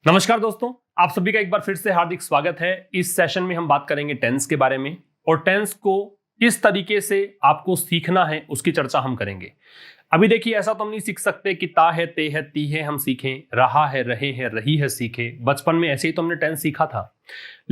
नमस्कार दोस्तों, आप सभी का एक बार फिर से हार्दिक स्वागत है। इस सेशन में हम बात करेंगे टेंस के बारे में और टेंस को किस तरीके से आपको सीखना है उसकी चर्चा हम करेंगे। अभी देखिए, ऐसा तो हम नहीं सीख सकते कि ता है, ते है, ती है हम सीखें, रहा है, रहे हैं, रही है सीखे। बचपन में ऐसे ही तो हमने टेंस सीखा था,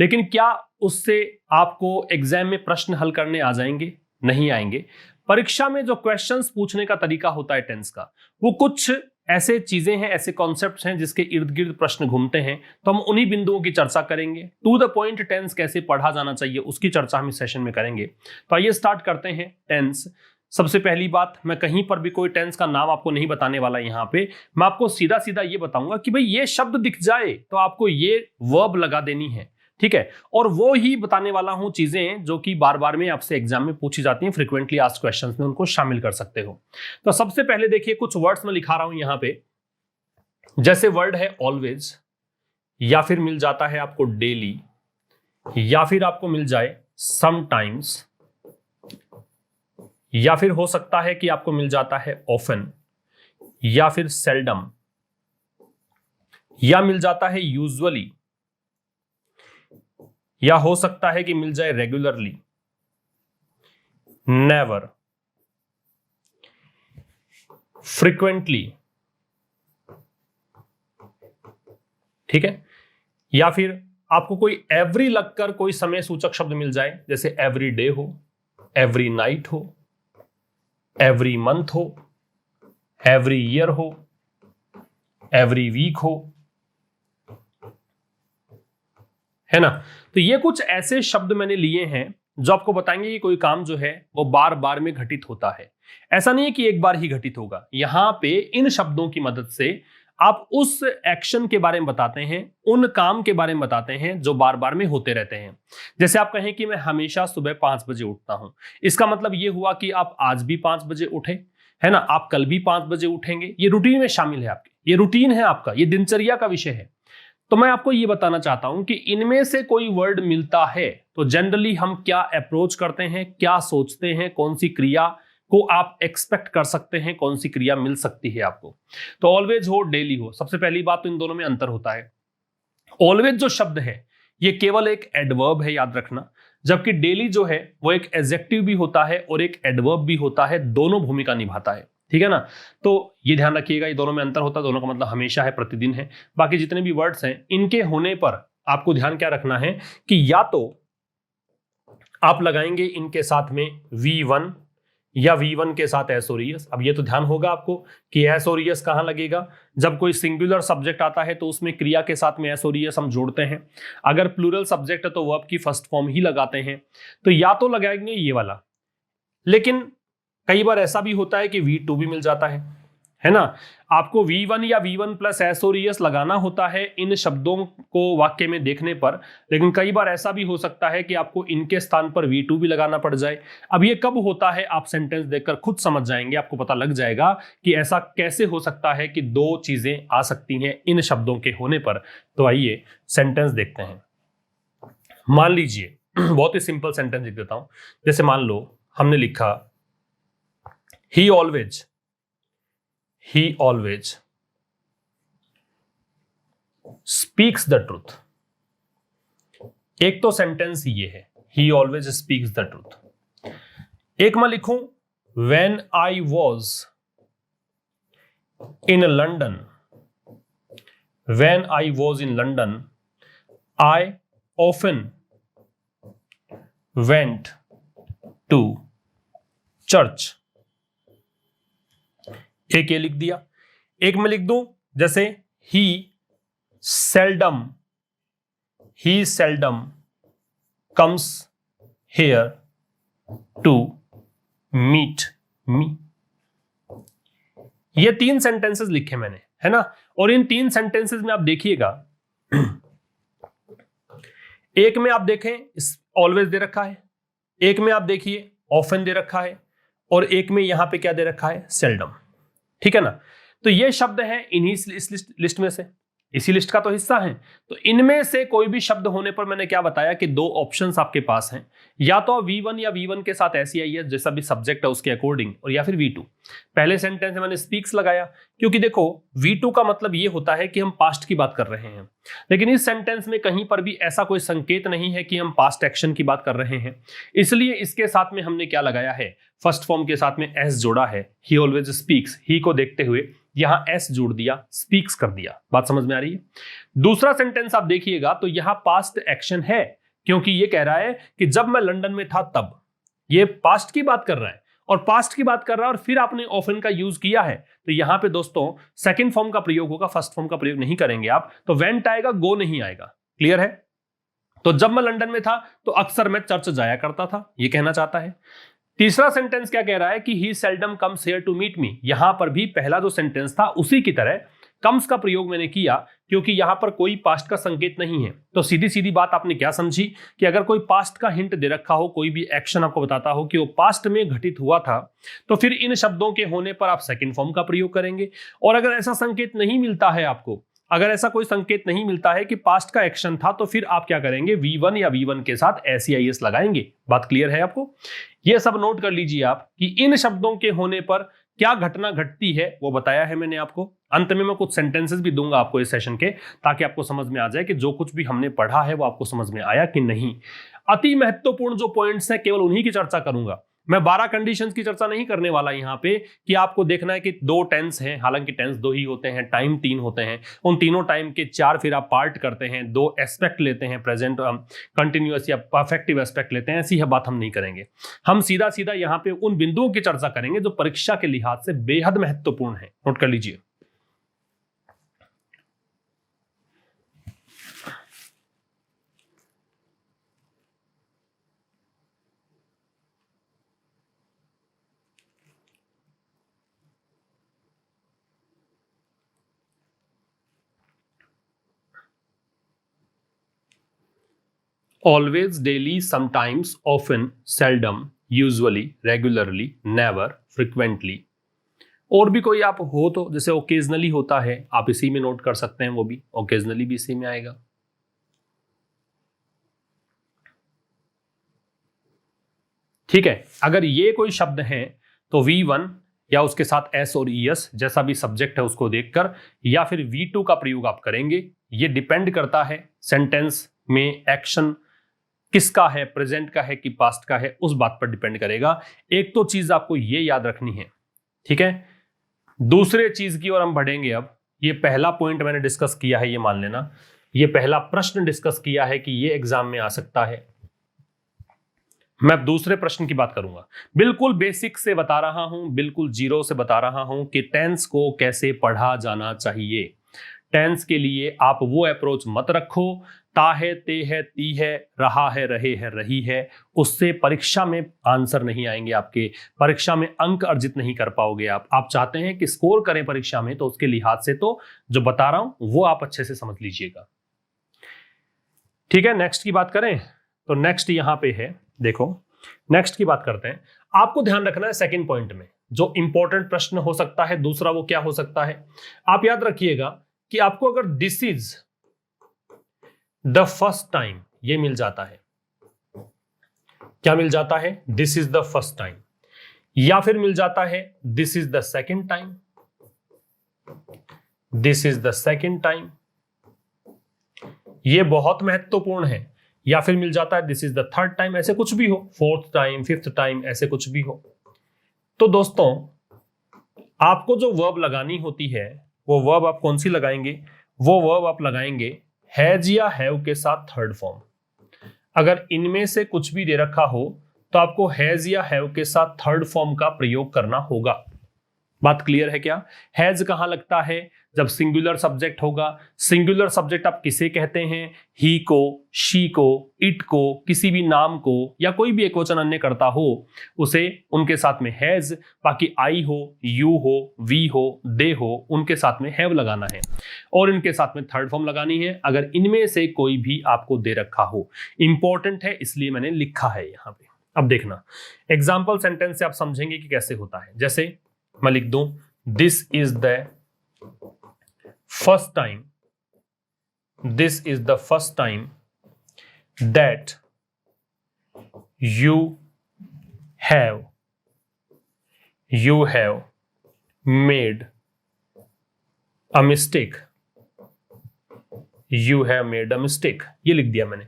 लेकिन क्या उससे आपको एग्जाम में प्रश्न हल करने आ जाएंगे? नहीं आएंगे। परीक्षा में जो क्वेश्चंस पूछने का तरीका होता है टेंस का, वो कुछ ऐसे चीजें हैं, ऐसे कॉन्सेप्ट्स हैं जिसके इर्द गिर्द प्रश्न घूमते हैं। तो हम उन्हीं बिंदुओं की चर्चा करेंगे। टू द पॉइंट टेंस कैसे पढ़ा जाना चाहिए उसकी चर्चा हम इस सेशन में करेंगे। तो आइए स्टार्ट करते हैं। टेंस, सबसे पहली बात, मैं कहीं पर भी कोई टेंस का नाम आपको नहीं बताने वाला। यहाँ पे मैं आपको सीधा सीधा ये बताऊंगा कि भाई ये शब्द दिख जाए तो आपको ये वर्ब लगा देनी है, ठीक है। और वो ही बताने वाला हूं चीजें जो कि बार बार में आपसे एग्जाम में पूछी जाती हैं, फ्रीक्वेंटली आस्क्ड क्वेश्चंस में उनको शामिल कर सकते हो। तो सबसे पहले देखिए, कुछ वर्ड्स में लिखा रहा हूं यहां पे। जैसे वर्ड है ऑलवेज, या फिर मिल जाता है आपको डेली, या फिर आपको मिल जाए समटाइम्स, या फिर हो सकता है कि आपको मिल जाता है ऑफन, या फिर सेल्डम, या मिल जाता है यूजुअली, या हो सकता है कि मिल जाए रेगुलरली, नेवर, फ्रीक्वेंटली, ठीक है। या फिर आपको कोई एवरी लगकर कोई समय सूचक शब्द मिल जाए, जैसे एवरी डे हो, एवरी नाइट हो, एवरी मंथ हो, एवरी ईयर हो, एवरी वीक हो, है ना। तो ये कुछ ऐसे शब्द मैंने लिए हैं जो आपको बताएंगे कि कोई काम जो है वो बार बार में घटित होता है। ऐसा नहीं है कि एक बार ही घटित होगा। यहां पे इन शब्दों की मदद से आप उस एक्शन के बारे में बताते हैं, उन काम के बारे में बताते हैं जो बार बार में होते रहते हैं। जैसे आप कहें कि मैं हमेशा सुबह 5 बजे उठता हूं, इसका मतलब यह हुआ कि आप आज भी 5 बजे उठे, है ना। आप कल भी 5 बजे उठेंगे, ये रूटीन में शामिल है आपके, ये रूटीन है आपका, ये दिनचर्या का विषय है। तो मैं आपको ये बताना चाहता हूं कि इनमें से कोई वर्ड मिलता है तो जनरली हम क्या अप्रोच करते हैं, क्या सोचते हैं, कौन सी क्रिया को आप एक्सपेक्ट कर सकते हैं, कौन सी क्रिया मिल सकती है आपको। तो ऑलवेज हो, डेली हो, सबसे पहली बात तो इन दोनों में अंतर होता है। ऑलवेज जो शब्द है ये केवल एक एडवर्ब है, याद रखना, जबकि डेली जो है वो एक एडजेक्टिव भी होता है और एक एडवर्ब भी होता है, दोनों भूमिका निभाता है, ठीक है ना। तो ये ध्यान रखिएगा, ये दोनों में अंतर होता है। दोनों का मतलब हमेशा है, प्रतिदिन है। बाकी जितने भी वर्ड्स हैं इनके होने पर आपको ध्यान क्या रखना है कि या तो आप लगाएंगे इनके साथ में V1 या V1 के साथ एस और ईएस। अब ये तो ध्यान होगा आपको कि एस और ईएस कहां लगेगा। जब कोई सिंगुलर सब्जेक्ट आता है तो उसमें क्रिया के साथ में एस और ईएस हम जोड़ते हैं। अगर प्लूरल सब्जेक्ट है तो वर्ब की फर्स्ट फॉर्म ही लगाते हैं। तो या तो लगाएंगे ये वाला, लेकिन कई बार ऐसा भी होता है कि V2 भी मिल जाता है ना। आपको V1 या V1 प्लस एस और ईएस लगाना होता है इन शब्दों को वाक्य में देखने पर, लेकिन कई बार ऐसा भी हो सकता है कि आपको इनके स्थान पर V2 भी लगाना पड़ जाए। अब ये कब होता है आप सेंटेंस देखकर खुद समझ जाएंगे, आपको पता लग जाएगा कि ऐसा कैसे हो सकता है कि दो चीजें आ सकती हैं इन शब्दों के होने पर। तो आइए सेंटेंस देखते हैं। मान लीजिए बहुत ही सिंपल सेंटेंस लिख देता हूं। जैसे मान लो हमने लिखा He always speaks the truth। एक तो सेंटेंस ये है, He always speaks the truth। एक मैं लिखूं When I was in London, when I was in London, I often went to church। एक ये लिख दिया। एक मैं लिख दूं जैसे he seldom comes here to meet me। ये 3 सेंटेंसेस लिखे मैंने, है ना। और इन 3 सेंटेंसेस में आप देखिएगा, एक में आप देखें ऑलवेज दे रखा है, एक में आप देखिए ऑफन दे रखा है, और एक में यहां पे क्या दे रखा है, सेल्डम, ठीक है ना। तो ये शब्द है इन्हीं इस लिस्ट में से। इसी लिस्ट का तो हिस्सा है। तो इनमें से कोई भी शब्द होने पर मैंने क्या बताया कि दो ऑप्शंस आपके पास हैं, या तो V1 या V1 के साथ SEIS जैसा भी सब्जेक्ट है उसके अकॉर्डिंग, और या फिर V2। पहले सेंटेंस में मैंने स्पीक्स लगाया, क्योंकि देखो V2 का मतलब ये होता है कि हम पास्ट की बात कर रहे हैं, लेकिन इस सेंटेंस में कहीं पर भी ऐसा कोई संकेत नहीं है कि हम पास्ट एक्शन की बात कर रहे हैं, इसलिए इसके साथ में हमने क्या लगाया है, फर्स्ट फॉर्म के साथ में S जोड़ा है। ही ऑलवेज स्पीक्स, ही को देखते हुए यहां S जोड़ दिया, स्पीक्स कर दिया। बात समझ में आ रही है? दूसरा सेंटेंस आप देखिएगा तो यहां पास्ट एक्शन है, क्योंकि ये कह रहा है कि जब मैं लंदन में था तब, ये पास्ट की बात कर रहा है, और पास्ट की बात कर रहा है और फिर आपने ऑफन का यूज किया है, तो यहां पे दोस्तों सेकंड फॉर्म का प्रयोग होगा, फर्स्ट फॉर्म का प्रयोग नहीं करेंगे आप, तो वेंट आएगा, गो नहीं आएगा। क्लियर है? तो जब मैं लंदन में था तो अक्सर मैं चर्च जाया करता था, ये कहना चाहता है। तीसरा सेंटेंस क्या कह रहा है कि he seldom comes here to meet me. यहां पर भी पहला जो सेंटेंस था उसी की तरह कम्स का प्रयोग मैंने किया, क्योंकि यहां पर कोई पास्ट का संकेत नहीं है। तो सीधी सीधी बात आपने क्या समझी कि अगर कोई पास्ट का हिंट दे रखा हो, कोई भी एक्शन आपको बताता हो कि वो पास्ट में घटित हुआ था, तो फिर इन शब्दों के होने पर आप सेकंड फॉर्म का प्रयोग करेंगे। और अगर ऐसा संकेत नहीं मिलता है आपको, अगर ऐसा कोई संकेत नहीं मिलता है कि पास्ट का एक्शन था, तो फिर आप क्या करेंगे, V1 या V1 के साथ SEIS लगाएंगे। बात क्लियर है आपको? यह सब नोट कर लीजिए आप कि इन शब्दों के होने पर क्या घटना घटती है वो बताया है मैंने आपको। अंत में मैं कुछ सेंटेंसेस भी दूंगा आपको इस सेशन के, ताकि आपको समझ में आ जाए कि जो कुछ भी हमने पढ़ा है वो आपको समझ में आया कि नहीं। अति महत्वपूर्ण जो पॉइंट्स हैं केवल उन्हीं की चर्चा करूंगा। मैं 12 कंडीशंस की चर्चा नहीं करने वाला यहां पे कि आपको देखना है कि 2 टेंस हैं, हालांकि टेंस 2 ही होते हैं, टाइम 3 होते हैं, उन तीनों टाइम के 4 फिर आप पार्ट करते हैं, 2 एस्पेक्ट लेते हैं, प्रेजेंट कंटिन्यूअस या परफेक्टिव एस्पेक्ट लेते हैं। ऐसी है बात हम नहीं करेंगे। हम सीधा सीधा यहां पे उन बिंदुओं की चर्चा करेंगे जो परीक्षा के लिहाज से बेहद महत्वपूर्ण है। नोट कर लीजिए। Always, daily, sometimes, often, seldom, usually, regularly, never, frequently। और भी कोई आप हो तो, जैसे ओकेजनली होता है, आप इसी में नोट कर सकते हैं, वो भी ओकेजनली भी इसी में आएगा। ठीक है, अगर ये कोई शब्द है तो V1 या उसके साथ S और ES जैसा भी सब्जेक्ट है उसको देखकर, या फिर V2 का प्रयोग आप करेंगे। ये डिपेंड करता है सेंटेंस में एक्शन किसका है, प्रेजेंट का है कि पास्ट का है, उस बात पर डिपेंड करेगा। एक तो चीज आपको ये याद रखनी है, ठीक है। दूसरे चीज की ओर हम बढ़ेंगे। अब ये पहला पॉइंट मैंने डिस्कस किया है, ये मान लेना, ये पहला प्रश्न डिस्कस किया है कि ये एग्जाम में आ सकता है। मैं दूसरे प्रश्न की बात करूंगा। बिल्कुल बेसिक से बता रहा हूं, बिल्कुल जीरो से बता रहा हूं कि टेंस को कैसे पढ़ा जाना चाहिए। टेंस के लिए आप वो अप्रोच मत रखो, ता है, ते है, ती है, रहा है, रहे है, रही है, उससे परीक्षा में आंसर नहीं आएंगे आपके, परीक्षा में अंक अर्जित नहीं कर पाओगे आप चाहते हैं कि स्कोर करें परीक्षा में, तो उसके लिहाज से तो जो बता रहा हूं वो आप अच्छे से समझ लीजिएगा। ठीक है, नेक्स्ट की बात करें तो नेक्स्ट यहां पे है, देखो नेक्स्ट की बात करते हैं। आपको ध्यान रखना है सेकंड पॉइंट में जो इंपॉर्टेंट प्रश्न हो सकता है, दूसरा वो क्या हो सकता है, आप याद रखिएगा कि आपको अगर this is the first time ये मिल जाता है, क्या मिल जाता है, this is the first time, या फिर मिल जाता है this is the second time, this is the second time, ये बहुत महत्वपूर्ण है, या फिर मिल जाता है this is the third time, ऐसे कुछ भी हो, फोर्थ टाइम, फिफ्थ टाइम, ऐसे कुछ भी हो। तो दोस्तों आपको जो वर्ब लगानी होती है वो वर्ब आप कौन सी लगाएंगे, वो वर्ब आप लगाएंगे हैज या हैव के साथ थर्ड फॉर्म। अगर इनमें से कुछ भी दे रखा हो तो आपको हैज या हैव के साथ थर्ड फॉर्म का प्रयोग करना होगा। बात क्लियर है क्या? हैज कहां लगता है, जब सिंगुलर सब्जेक्ट होगा। सिंगुलर सब्जेक्ट आप किसे कहते हैं, ही को, शी को, इट को, किसी भी नाम को या कोई भी एकवचन अन्य करता हो उसे उनके साथ में हैज, बाकी आई हो, यू हो, वी हो, दे हो, उनके साथ में हैव लगाना है और इनके साथ में थर्ड फॉर्म लगानी है अगर इनमें से कोई भी आपको दे रखा हो। इंपॉर्टेंट है इसलिए मैंने लिखा है यहां पे। अब देखना एग्जाम्पल सेंटेंस से आप समझेंगे कि कैसे होता है। जैसे मैं लिख दूं this is the first time this is the first time that you have made a mistake. You have made a mistake, ये लिख दिया मैंने।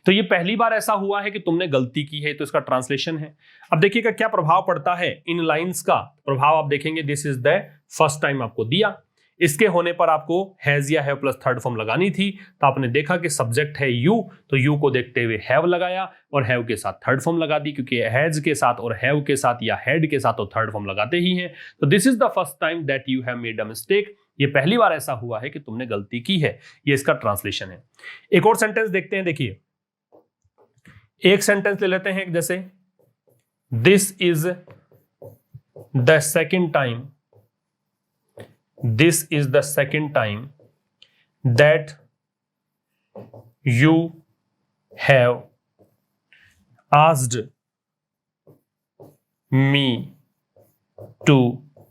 तो ये पहली बार ऐसा हुआ है कि तुमने गलती की है, तो इसका ट्रांसलेशन है। अब देखिएगा क्या प्रभाव पड़ता है इन लाइंस का। प्रभाव आप देखेंगे, this is the first time आपको दिया, इसके होने पर आपको हैज या हैव प्लस थर्ड फॉर्म लगानी थी। तो आपने देखा कि सब्जेक्ट है यू, तो यू को देखते हुए हैव लगाया और हैव के साथ थर्ड फॉर्म लगा दी, क्योंकि हैज के साथ और हैव के साथ या हैड के साथ तो थर्ड फॉर्म लगाते ही हैं। तो this is the first time that you have made a mistake, ये पहली बार ऐसा हुआ है कि तुमने गलती की है, ये इसका ट्रांसलेशन है। एक और सेंटेंस देखते हैं, देखिए एक सेंटेंस ले लेते हैं, जैसे this is the second time, this is the second time that you have asked me to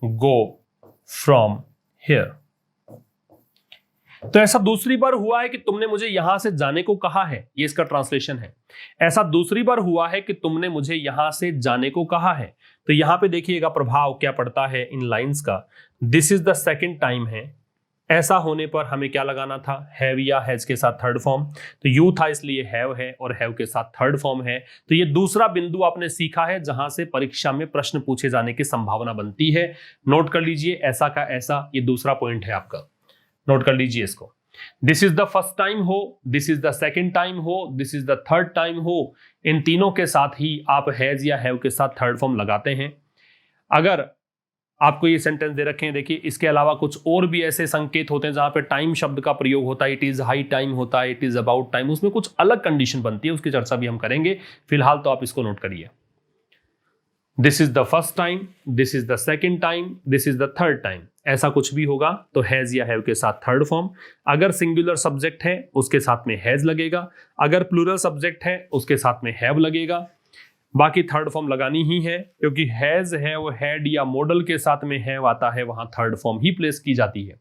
go from here. तो ऐसा दूसरी बार हुआ है कि तुमने मुझे यहां से जाने को कहा है, ये इसका ट्रांसलेशन है। ऐसा दूसरी बार हुआ है कि तुमने मुझे यहां से जाने को कहा है। तो यहां पे देखिएगा प्रभाव क्या पड़ता है इन लाइंस का। This is the second time है, ऐसा होने पर हमें क्या लगाना था, हैव या हैज के साथ थर्ड फॉर्म। तो यू था इसलिए हैव है और हैव के साथ थर्ड फॉर्म है। तो ये दूसरा बिंदु आपने सीखा है जहां से परीक्षा में प्रश्न पूछे जाने की संभावना बनती है। नोट कर लीजिए, ऐसा का ऐसा, ये दूसरा पॉइंट है आपका, नोट कर लीजिए इसको। This is the first time हो, this is the second time हो, this is the third time हो, इन तीनों के साथ ही आप हैज या हैव के साथ थर्ड फॉर्म लगाते हैं। अगर आपको ये सेंटेंस दे रखे हैं, देखिए इसके अलावा कुछ और भी ऐसे संकेत होते हैं जहां पे टाइम शब्द का प्रयोग होता है, इट इज हाई टाइम होता है, इट इज अबाउट टाइम, उसमें कुछ अलग कंडीशन बनती है, उसकी चर्चा भी हम करेंगे। फिलहाल तो आप इसको नोट करिए। This is the first time, this is the second time, this is the third time, ऐसा कुछ भी होगा तो हैज या हैव के साथ थर्ड फॉर्म। अगर सिंगुलर सब्जेक्ट है उसके साथ में हैज लगेगा, अगर प्लूरल सब्जेक्ट है उसके साथ में हैव लगेगा। बाकी थर्ड फॉर्म लगानी ही है, क्योंकि हैज, हैव, हैड या मॉडल के साथ में हैव आता है, वहां थर्ड फॉर्म ही प्लेस की जाती है।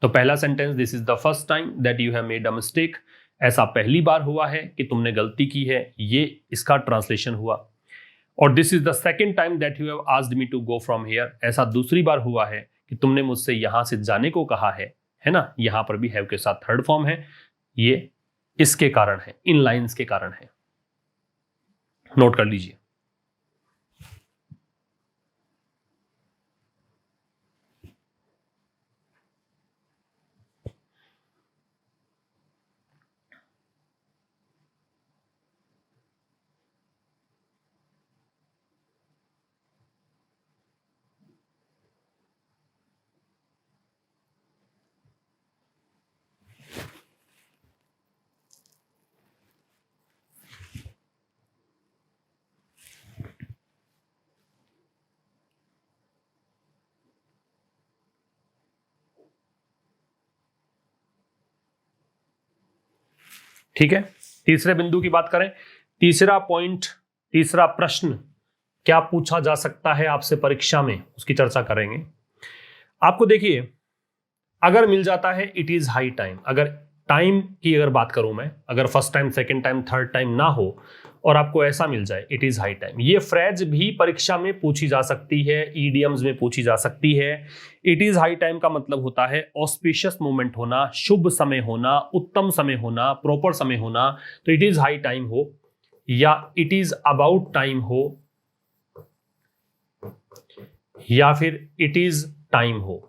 तो पहला sentence, this is the first time that you have made a mistake, ऐसा पहली बार हुआ है कि तुमने गलती की है, ये इसका ट्रांसलेशन हुआ। और this is the second time that you have asked me to go from here, ऐसा दूसरी बार हुआ है कि तुमने मुझसे यहां से जाने को कहा है ना। यहां पर भी हैव के साथ थर्ड फॉर्म है, ये इसके कारण है, इन लाइंस के कारण है, नोट कर लीजिए। ठीक है, तीसरे बिंदु की बात करें। तीसरा पॉइंट, तीसरा प्रश्न क्या पूछा जा सकता है आपसे परीक्षा में, उसकी चर्चा करेंगे। आपको देखिए, अगर मिल जाता है इट इज हाई टाइम, अगर टाइम की अगर बात करूं मैं, अगर first time, second time, third time ना हो और आपको ऐसा मिल जाए इट इज हाई टाइम, ये फ्रेज भी परीक्षा में पूछी जा सकती है, ईडियम्स में पूछी जा सकती है। इट इज हाई टाइम का मतलब होता है ऑस्पिशियस मोमेंट होना, शुभ समय होना, उत्तम समय होना, प्रॉपर समय होना। तो इट इज हाई टाइम हो या इट इज अबाउट टाइम हो या फिर इट इज टाइम हो,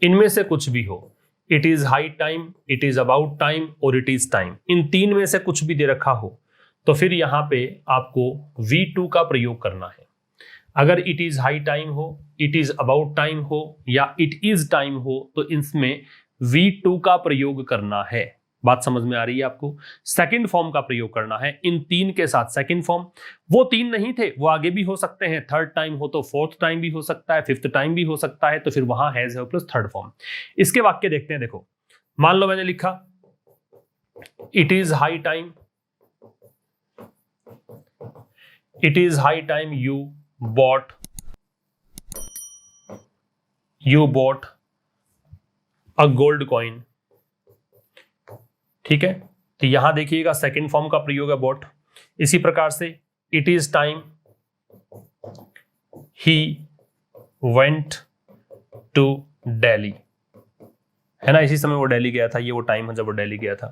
इनमें से कुछ भी हो। It is high time, it is about time और इट इज टाइम, इन तीन में से कुछ भी दे रखा हो तो फिर यहां पे आपको V2 का प्रयोग करना है। अगर इट इज हाई टाइम हो, इट इज अबाउट टाइम हो या इट इज टाइम हो तो इसमें V2 का प्रयोग करना है। बात समझ में आ रही है आपको? सेकंड फॉर्म का प्रयोग करना है इन तीन के साथ। सेकंड फॉर्म, वो तीन नहीं थे, वो आगे भी हो सकते हैं, थर्ड टाइम हो तो फोर्थ टाइम भी हो सकता है, फिफ्थ टाइम भी हो सकता है, तो फिर वहां has have plus third form. इसके वाक्य देखते हैं। देखो, मान लो मैंने लिखा it is high time, it is high time you bought a gold coin, ठीक है। तो यहां देखिएगा सेकंड फॉर्म का प्रयोग है बॉट। इसी प्रकार से it is time he went to Delhi, है ना, इसी समय वो दिल्ली गया था, ये वो टाइम है जब वो दिल्ली गया था।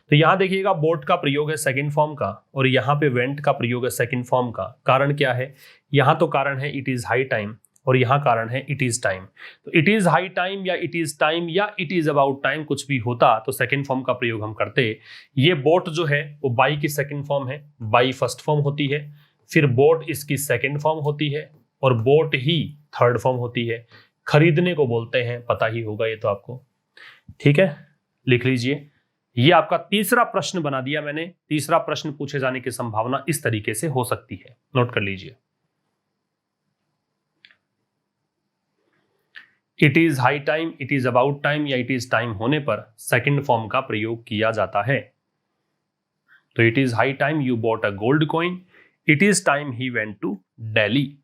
तो यहां देखिएगा बोट का प्रयोग है सेकंड फॉर्म का और यहां पे वेंट का प्रयोग है सेकंड फॉर्म का। कारण क्या है, यहां तो कारण है इट इज हाई टाइम और यहां कारण है इट इज टाइम। तो इट इज हाई टाइम या इट इज टाइम या इट इज अबाउट टाइम कुछ भी होता तो सेकंड फॉर्म का प्रयोग हम करते। ये बोट जो है वो बाई की सेकंड फॉर्म है, बाई फर्स्ट फॉर्म होती है, फिर बोट इसकी सेकंड फॉर्म होती है और बोट ही थर्ड फॉर्म होती है। खरीदने को बोलते हैं, पता ही होगा ये तो आपको, ठीक है, लिख लीजिए। ये आपका तीसरा प्रश्न बना दिया मैंने। तीसरा प्रश्न पूछे जाने की संभावना इस तरीके से हो सकती है, नोट कर लीजिए। It is high time, it is about time या इट इज टाइम होने पर सेकंड फॉर्म का प्रयोग किया जाता है। तो it is high time you bought a gold coin, it is time he went to Delhi.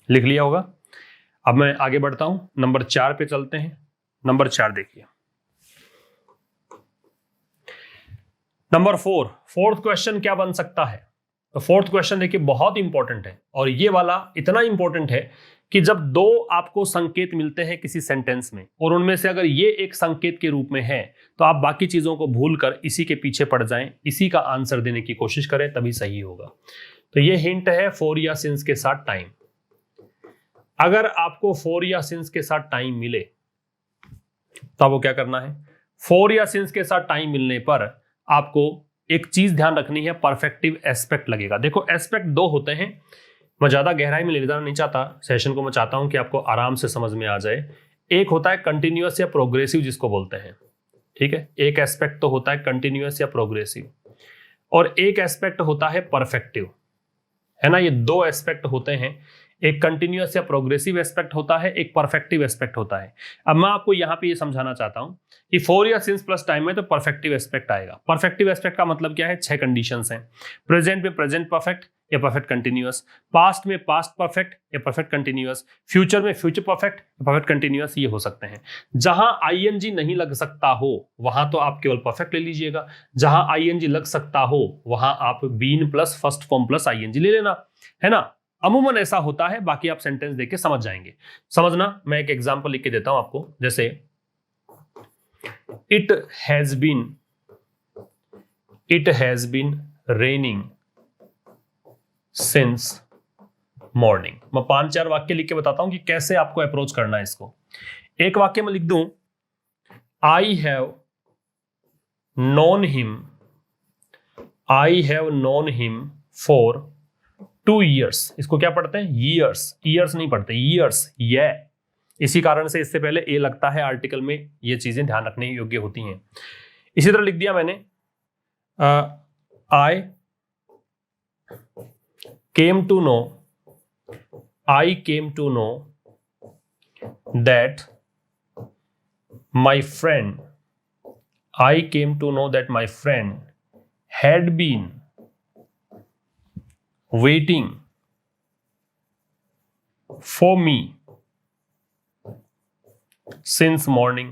लिख लिया होगा। अब मैं आगे बढ़ता हूं, नंबर 4 पे चलते हैं। नंबर 4 देखिए, नंबर 4, फोर्थ क्वेश्चन क्या बन सकता है। तो फोर्थ क्वेश्चन देखिए बहुत इंपॉर्टेंट है और ये वाला इतना इंपॉर्टेंट है कि जब दो आपको संकेत मिलते हैं किसी सेंटेंस में और उनमें से अगर ये एक संकेत के रूप में है तो आप बाकी चीजों को भूलकर इसी के पीछे पड़ जाएं, इसी का आंसर देने की कोशिश करें, तभी सही होगा। तो ये हिंट है फॉर या सिंस के साथ टाइम। अगर आपको फॉर या सिंस के साथ टाइम मिले तो आपको क्या करना है, फॉर या सिंस के साथ टाइम मिलने पर आपको एक चीज ध्यान रखनी है, परफेक्टिव एस्पेक्ट लगेगा। देखो एस्पेक्ट दो होते हैं, मैं ज्यादा गहराई में ले जाना नहीं चाहता सेशन को, मैं चाहता हूं कि आपको आराम से समझ में आ जाए। एक होता है कंटिन्यूअस या प्रोग्रेसिव जिसको बोलते हैं, ठीक है, एक एस्पेक्ट तो होता है कंटिन्यूअस या प्रोग्रेसिव और एक एस्पेक्ट होता है परफेक्टिव, है ना। ये दो एस्पेक्ट होते हैं, एक कंटिन्यूअस या प्रोग्रेसिव एस्पेक्ट होता है, एक परफेक्टिव एस्पेक्ट होता है। अब मैं आपको यहां पे ये समझाना चाहता हूं कि फॉर या सिंस प्लस टाइम में तो परफेक्टिव एस्पेक्ट आएगा। परफेक्टिव एस्पेक्ट का मतलब क्या है, 6 कंडीशंस हैं। प्रेजेंट में प्रेजेंट परफेक्ट या परफेक्ट कंटिन्यूअस, पास्ट में पास्ट परफेक्ट या परफेक्ट कंटिन्यूअस, फ्यूचर में फ्यूचर परफेक्ट या परफेक्ट कंटिन्यूअस, ये हो सकते हैं। जहां आईएनजी नहीं लग सकता हो वहां तो आप केवल परफेक्ट ले लीजिएगा, जहां आईएनजी लग सकता हो वहां आप been plus first form plus ING ले लेना, है ना। अमूमन ऐसा होता है, बाकी आप सेंटेंस देख के समझ जाएंगे। समझना, मैं एक एग्जांपल लिख के देता हूं आपको, जैसे it has been raining since morning. मैं 5-4 वाक्य लिख के बताता हूं कि कैसे आपको अप्रोच करना है इसको। एक वाक्य में लिख दूं, I have known him for 2 years। इसको क्या पढ़ते हैं, ईयर्स नहीं पढ़ते, ईयर्स, ये इसी कारण से इससे पहले ए लगता है आर्टिकल में, ये चीजें ध्यान रखने योग्य होती हैं। इसी तरह लिख दिया मैंने, I came to know that my friend had been waiting for me since morning।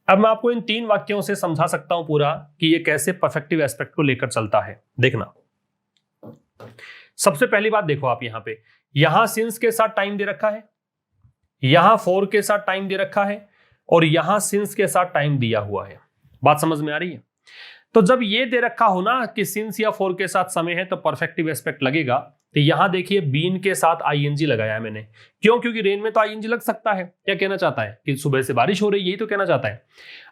अब मैं आपको इन 3 वाक्यों से समझा सकता हूं पूरा कि ये कैसे परफेक्टिव एस्पेक्ट को लेकर चलता है। देखना, सबसे पहली बात देखो आप, यहां सिंस के साथ टाइम दे रखा है, यहां फॉर के साथ टाइम दे रखा है और यहां सिंस के साथ टाइम दिया हुआ है। बात समझ में आ रही है। तो जब ये दे रखा हो ना कि सिंस या फॉर के साथ समय है तो परफेक्टिव एस्पेक्ट लगेगा। तो यहां देखिए बीन के साथ आईएनजी लगाया है मैंने, क्यों, क्योंकि रेन में तो आईएनजी लग सकता है। क्या कहना चाहता है कि सुबह से बारिश हो रही है, यही तो कहना चाहता है।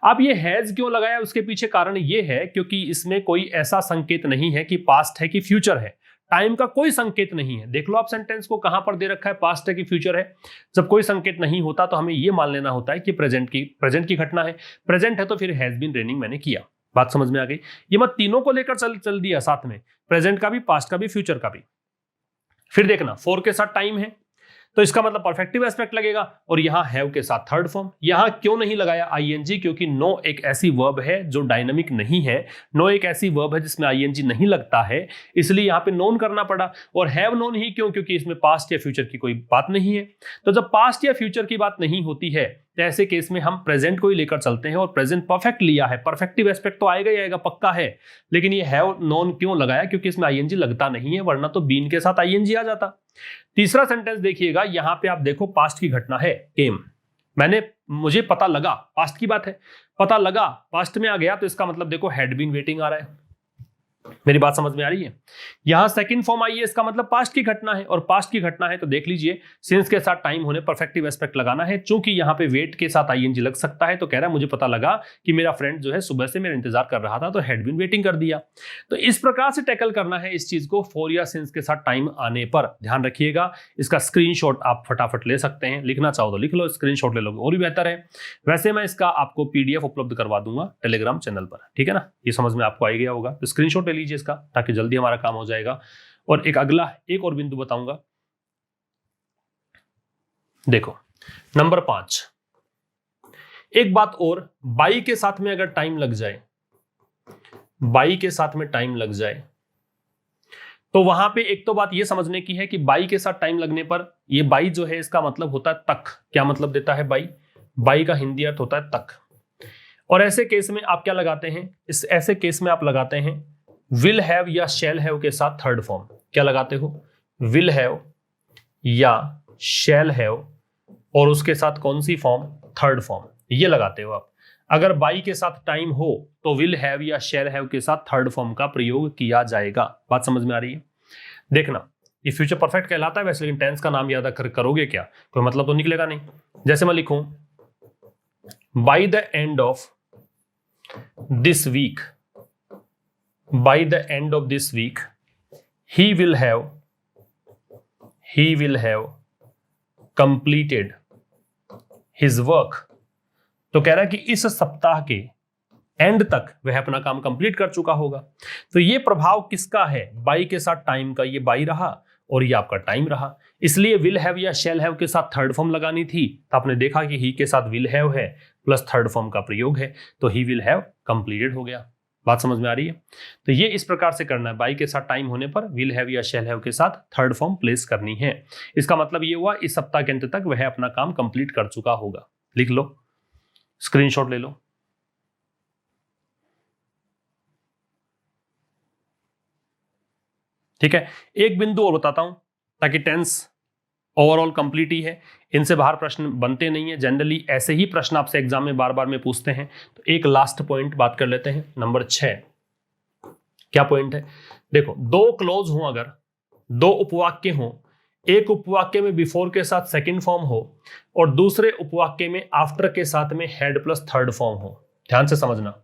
अब ये हैज क्यों लगाया, उसके पीछे कारण ये है क्योंकि इसमें कोई ऐसा संकेत नहीं है कि पास्ट है कि फ्यूचर है। टाइम का कोई संकेत नहीं है। देख लो आप सेंटेंस को, कहां पर दे रखा है, पास्ट है कि फ्यूचर है। जब कोई संकेत नहीं होता तो हमें यह मान लेना होता है कि प्रेजेंट की घटना है। प्रेजेंट है तो फिर हैज बीन रेनिंग मैंने किया। बात समझ में आ गई? ये मैं तीनों को लेकर चल दिया साथ में, प्रेजेंट का भी, पास्ट का भी, फ्यूचर का भी। फिर देखना, फॉर के साथ टाइम है तो इसका मतलब परफेक्टिव एस्पेक्ट लगेगा, और यहां हैव के साथ थर्ड फॉर्म। यहां क्यों नहीं लगाया आईएनजी? क्योंकि नो एक ऐसी वर्ब है जो डायनामिक नहीं है, नो एक ऐसी वर्ब है जिसमें आईएनजी नहीं लगता है, इसलिए यहां पे नोन करना पड़ा। और हैव नोन ही क्यों? क्योंकि इसमें पास्ट या फ्यूचर की कोई बात नहीं है। तो जब पास्ट या फ्यूचर की बात नहीं होती है तो ऐसे केस में हम प्रेजेंट को ही लेकर चलते हैं, और प्रेजेंट परफेक्ट लिया है, परफेक्टिव एस्पेक्ट तो आएगा ही आएगा, पक्का है। लेकिन ये हैव नोन क्यों लगाया? क्योंकि इसमें आईएनजी लगता नहीं है, वरना तो बीन के साथ आईएनजी आ जाता। तीसरा सेंटेंस देखिएगा, यहां पे आप देखो पास्ट की घटना है केम। मुझे पता लगा, पास्ट की बात है, पता लगा पास्ट में आ गया, तो इसका मतलब देखो हैड बीन वेटिंग आ रहा है। मेरी बात समझ में आ रही है? यहां सेकंड फॉर्म आई है, इसका मतलब पास्ट की घटना है, और पास्ट की घटना है तो देख लीजिए सिंस के साथ टाइम होने परफेक्टिव एस्पेक्ट लगाना है। चूंकि यहां पे वेट के साथ आईएनजी लग सकता है, तो कह रहा है मुझे पता लगा कि मेरा फ्रेंड जो है सुबह से मेरा इंतजार कर रहा था, तो हैड बीन वेटिंग कर दिया। तो इस प्रकार से टैकल करना है इस चीज को, फॉर या सिंस के साथ टाइम आने पर। ध्यान रखिएगा, इसका स्क्रीनशॉट आप फटाफट ले सकते हैं, लिखना चाहो तो लिख लो, स्क्रीनशॉट ले लोगे और भी बेहतर है। वैसे मैं इसका आपको पीडीएफ उपलब्ध करवा दूंगा टेलीग्राम चैनल पर, ठीक है ना? ये समझ में आपको आ गया होगा, तो स्क्रीनशॉट ले लीजिए इसका, ताकि जल्दी हमारा काम हो जाएगा। और एक और बिंदु बताऊंगा, देखो नंबर 5, एक बात और, बाई के साथ में अगर टाइम लग जाए, बाई के साथ में टाइम लग जाए, तो वहां पे एक तो बात ये समझने की है कि बाई के साथ टाइम लगने पर, ये बाई जो है इसका मतलब होता है तक। क्या मतलब देता है बाई? बाई का हिंदी अर्थ होता है तक। और ऐसे केस में आप क्या लगाते हैं? ऐसे केस में आप लगाते हैं विल हैव या शैल हैव के साथ थर्ड फॉर्म। क्या लगाते हो? विल हैव या शैल हैव, और उसके साथ कौन सी फॉर्म? Third form. ये लगाते हो आप। अगर बाई के साथ टाइम हो तो विल हैव या शैल हैव के साथ थर्ड फॉर्म का प्रयोग किया जाएगा। बात समझ में आ रही है? देखना, ये फ्यूचर परफेक्ट कहलाता है वैसे, लेकिन टेंस का नाम याद करोगे क्या? कोई मतलब तो निकलेगा नहीं। जैसे मैं लिखूं by the end of this week, by the end of this week he will have completed his work। तो कह रहा है कि इस सप्ताह के एंड तक वह अपना काम कंप्लीट कर चुका होगा। तो ये प्रभाव किसका है? बाई के साथ टाइम का। ये बाई रहा और ये आपका टाइम रहा, इसलिए विल हैव या शैल हैव के साथ थर्ड फॉर्म लगानी थी। तो आपने देखा कि ही के साथ विल हैव है प्लस थर्ड फॉर्म का प्रयोग है, तो ही विल हैव कंप्लीटेड हो गया। बात समझ में आ रही है? तो ये इस प्रकार से करना है, बाई के साथ टाइम होने पर विल हैव या शैल हैव के साथ थर्ड फॉर्म प्लेस करनी है। इसका मतलब ये हुआ इस सप्ताह के अंत तक वह अपना काम कंप्लीट कर चुका होगा। लिख लो, स्क्रीनशॉट ले लो। ठीक है, एक बिंदु और बताता हूं ताकि टेंस ओवरऑल कंप्लीट ही है, इनसे बाहर प्रश्न बनते नहीं है। जनरली ऐसे ही प्रश्न आपसे एग्जाम में बार बार में पूछते हैं। तो एक लास्ट पॉइंट बात कर लेते हैं, नंबर 6। क्या पॉइंट है? देखो, दो क्लोज हो, अगर दो उपवाक्य हो, एक उपवाक्य में बिफोर के साथ सेकंड फॉर्म हो और दूसरे उपवाक्य में आफ्टर के साथ में हेड प्लस थर्ड फॉर्म हो। ध्यान से समझना,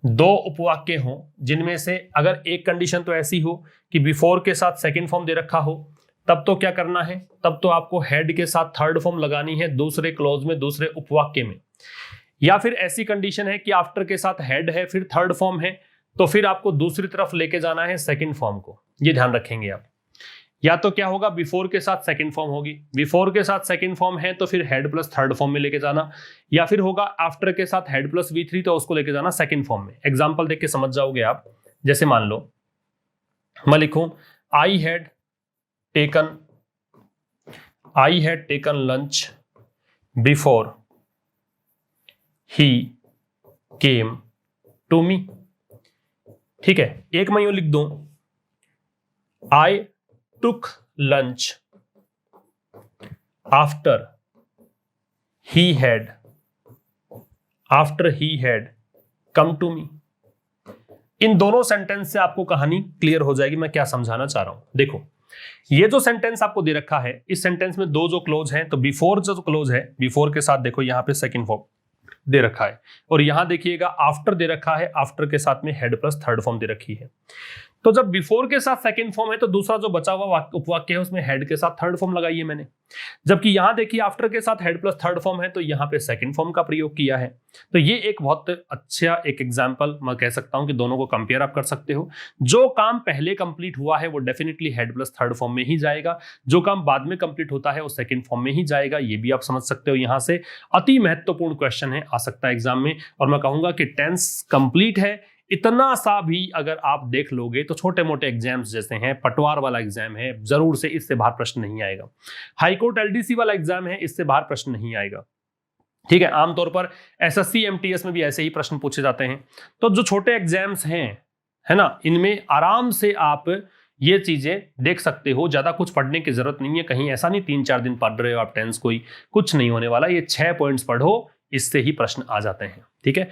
दो उपवाक्य हो जिनमें से अगर एक कंडीशन तो ऐसी हो कि बिफोर के साथ सेकंड फॉर्म दे रखा हो, तब तो क्या करना है? तब तो आपको हेड के साथ थर्ड फॉर्म लगानी है दूसरे क्लोज में, दूसरे उपवाक्य में। या फिर ऐसी कंडीशन है कि आफ्टर के साथ हेड है फिर थर्ड फॉर्म है, तो फिर आपको दूसरी तरफ लेके जाना है सेकंड फॉर्म को। ये ध्यान रखेंगे आप। या तो क्या होगा, बिफोर के साथ सेकंड फॉर्म होगी, बिफोर के साथ सेकंड फॉर्म है तो फिर हेड प्लस थर्ड फॉर्म में लेके जाना, या फिर होगा आफ्टर के साथ हेड प्लस V3 तो उसको लेके जाना सेकंड फॉर्म में। एग्जांपल देख के समझ जाओगे आप। जैसे मान लो मैं लिखूं I had taken lunch before he came to me. ठीक है, एक मैं यूं लिख दूं आई took lunch after he had come to me। इन दोनों सेंटेंस से आपको कहानी क्लियर हो जाएगी मैं क्या समझाना चाह रहा हूं। देखो, ये जो सेंटेंस आपको दे रखा है, इस सेंटेंस में दो जो क्लोज हैं, तो बिफोर जो क्लोज है, बिफोर के साथ देखो यहां पे सेकंड फॉर्म दे रखा है, और यहां देखिएगा आफ्टर दे रखा है, आफ्टर के साथ में हेड प्लस थर्ड फॉर्म दे रखी है। तो जब बिफोर के साथ सेकंड फॉर्म है तो दूसरा जो बचा हुआ उपवाक्य है उसमें हेड के साथ थर्ड फॉर्म लगाई है मैंने। जबकि यहां देखिए आफ्टर के साथ हेड प्लस थर्ड फॉर्म है तो यहां पे सेकंड फॉर्म का प्रयोग किया है। तो ये एक बहुत अच्छा एक एग्जांपल मैं कह सकता हूं कि दोनों को कंपेयर आप कर सकते हो। जो काम पहले कंप्लीट हुआ है वो definitely head plus third form में ही जाएगा, जो काम बाद में कंप्लीट होता है वो सेकंड फॉर्म में ही जाएगा। ये भी आप समझ सकते हो। यहां से अति महत्वपूर्ण क्वेश्चन है, आ सकता है एग्जाम में। और मैं कहूंगा कि टेंस कंप्लीट है, इतना सा भी अगर आप देख लोगे तो छोटे मोटे एग्जाम्स जैसे हैं, पटवार वाला एग्जाम है, जरूर से इससे बाहर प्रश्न नहीं आएगा। हाईकोर्ट एलडीसी वाला एग्जाम है, इससे बाहर प्रश्न नहीं आएगा। ठीक है, आमतौर पर एसएससी एमटीएस में भी ऐसे ही प्रश्न पूछे जाते हैं। तो जो छोटे एग्जाम्स हैं, है ना, इनमें आराम से आप ये चीजें देख सकते हो। ज्यादा कुछ पढ़ने की जरूरत नहीं है, कहीं ऐसा नहीं 3-4 दिन पढ़ रहे हो आप टेंस, कोई कुछ नहीं होने वाला। ये 6 पॉइंट्स पढ़ो, इससे ही प्रश्न आ जाते हैं। ठीक है,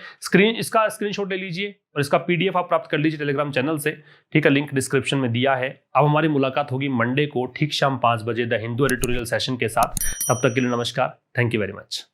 इसका स्क्रीनशॉट ले लीजिए और इसका पीडीएफ आप प्राप्त कर लीजिए टेलीग्राम चैनल से। ठीक है, लिंक डिस्क्रिप्शन में दिया है। अब हमारी मुलाकात होगी मंडे को ठीक शाम 5 बजे द हिंदू एडिटोरियल सेशन के साथ। तब तक के लिए नमस्कार, थैंक यू वेरी मच।